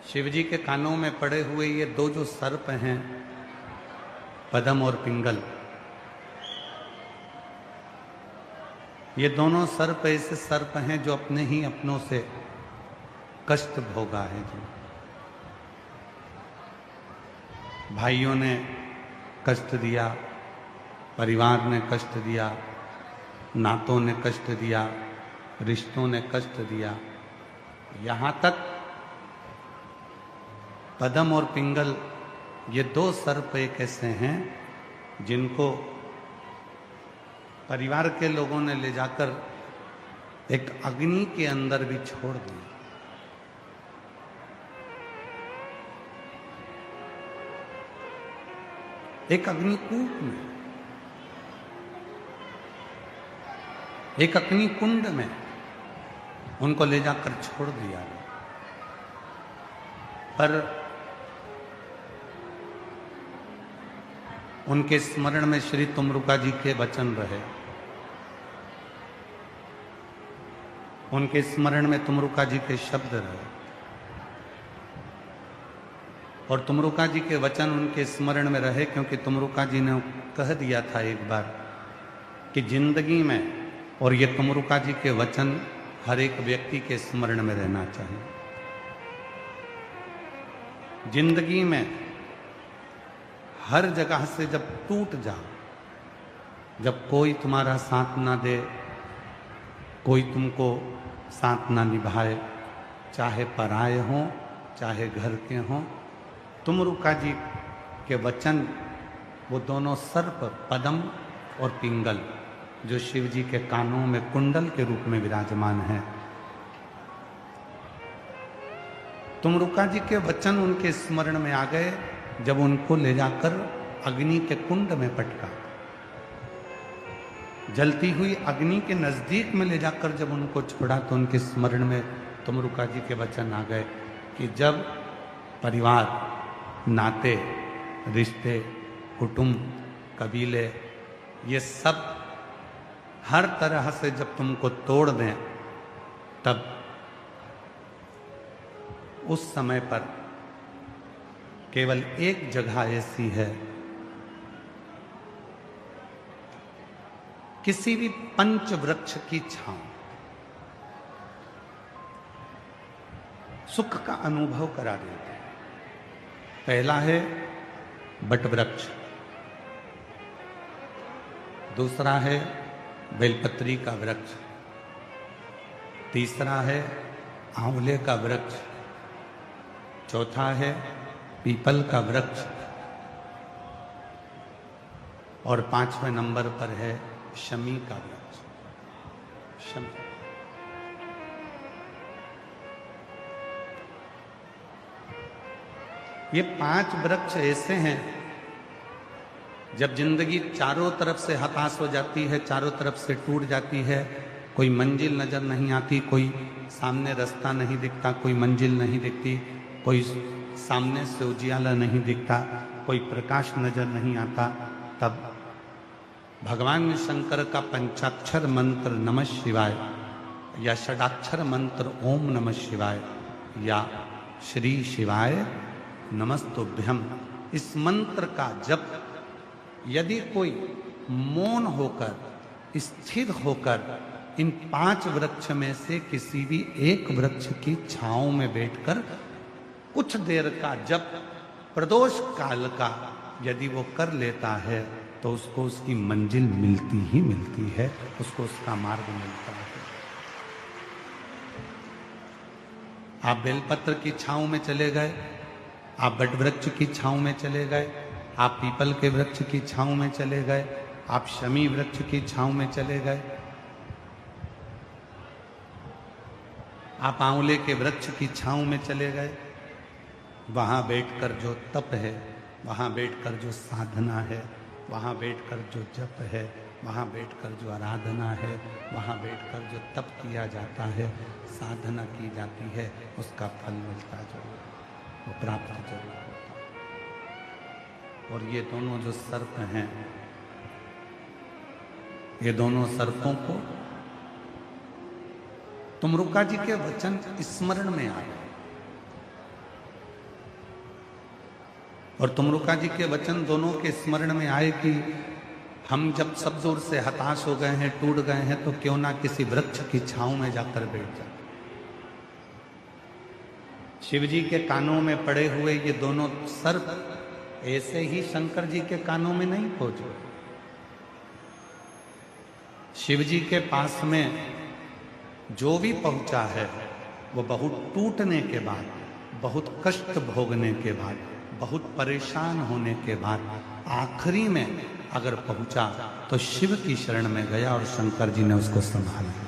शिवजी के कानों में पड़े हुए ये दो जो सर्प हैं, पद्म और पिंगल, ये दोनों सर्प ऐसे सर्प हैं जो अपने ही अपनों से कष्ट भोगा है। जो भाइयों ने कष्ट दिया, परिवार ने कष्ट दिया, नातों ने कष्ट दिया, रिश्तों ने कष्ट दिया, यहां तक पद्म और पिंगल ये दो सर्प एक ऐसे हैं जिनको परिवार के लोगों ने ले जाकर एक अग्नि के अंदर भी छोड़ दिया। एक अग्निकूप में, एक अग्निकुंड में उनको ले जाकर छोड़ दिया। पर उनके स्मरण में श्री तुमरुका जी के वचन रहे, उनके स्मरण में तुमरुका जी के शब्द रहे, और तुमरुका जी के वचन उनके स्मरण में रहे क्योंकि तुमरुका जी ने कह दिया था एक बार कि जिंदगी में, और ये तुमरुका जी के वचन हर एक व्यक्ति के स्मरण में रहना चाहिए, जिंदगी में हर जगह से जब टूट जाओ, जब कोई तुम्हारा साथ ना दे, कोई तुमको साथ ना निभाए, चाहे पराए हों चाहे घर के हों, तुमरुका जी के वचन, वो दोनों सर्प पद्म और पिंगल जो शिव जी के कानों में कुंडल के रूप में विराजमान है, तुमरुका जी के वचन उनके स्मरण में आ गए जब उनको ले जाकर अग्नि के कुंड में पटका, जलती हुई अग्नि के नजदीक में ले जाकर जब उनको छोड़ा तो उनके स्मरण में तुमरुका जी के वचन आ गए कि जब परिवार, नाते, रिश्ते, कुटुंब, कबीले, ये सब हर तरह से जब तुमको तोड़ दें, तब उस समय पर केवल एक जगह ऐसी है, किसी भी पंच वृक्ष की छांव, सुख का अनुभव करा देते हैं। पहला है बट वृक्ष, दूसरा है बेलपत्री का वृक्ष, तीसरा है आंवले का वृक्ष, चौथा है पीपल का वृक्ष, और 5वें नंबर पर है शमी का वृक्ष। शमी, ये 5 वृक्ष ऐसे हैं जब जिंदगी चारों तरफ से हताश हो जाती है, चारों तरफ से टूट जाती है, कोई मंजिल नजर नहीं आती, कोई सामने रास्ता नहीं दिखता, कोई मंजिल नहीं दिखती, कोई सामने से उजियाला नहीं दिखता, कोई प्रकाश नजर नहीं आता, तब भगवान शंकर का पंचाक्षर मंत्र नमः शिवाय या षडाक्षर मंत्र ओम नमः शिवाय या श्री शिवाय नमस्तुभ्यम, इस मंत्र का जप यदि कोई मौन होकर, स्थिर होकर इन 5 वृक्ष में से किसी भी एक वृक्ष की छांव में बैठकर कुछ देर का जप प्रदोष काल का यदि वो कर लेता है तो उसको उसकी मंजिल मिलती ही मिलती है, उसको उसका मार्ग मिलता है। आप बेलपत्र की छांव में चले गए, आप बट वृक्ष की छांव में चले गए, आप पीपल के वृक्ष की छांव में चले गए, आप शमी वृक्ष की छांव में चले गए, आप आंवले के वृक्ष की छांव में चले गए, वहां बैठकर जो तप है, वहां बैठकर जो साधना है, वहां बैठकर जो जप है, वहां बैठकर जो आराधना है, वहां बैठकर जो तप किया जाता है, साधना की जाती है, उसका फल मिलता जरूर, वो प्राप्त जरूर होता। और ये दोनों जो सर्प हैं, ये दोनों सर्पों को तुमरुका जी के वचन स्मरण में आ गए और तुमरुका जी के वचन दोनों के स्मरण में आए कि हम जब सब दूर से हताश हो गए हैं, टूट गए हैं, तो क्यों ना किसी वृक्ष की छांव में जाकर बैठ जाए। शिव जी के कानों में पड़े हुए ये दोनों सर्प ऐसे ही शंकर जी के कानों में नहीं पहुंचे। शिव जी के पास में जो भी पहुंचा है वो बहुत टूटने के बाद, बहुत कष्ट भोगने के बाद, बहुत परेशान होने के बाद आखिरी में अगर पहुंचा तो शिव की शरण में गया और शंकर जी ने उसको संभाला।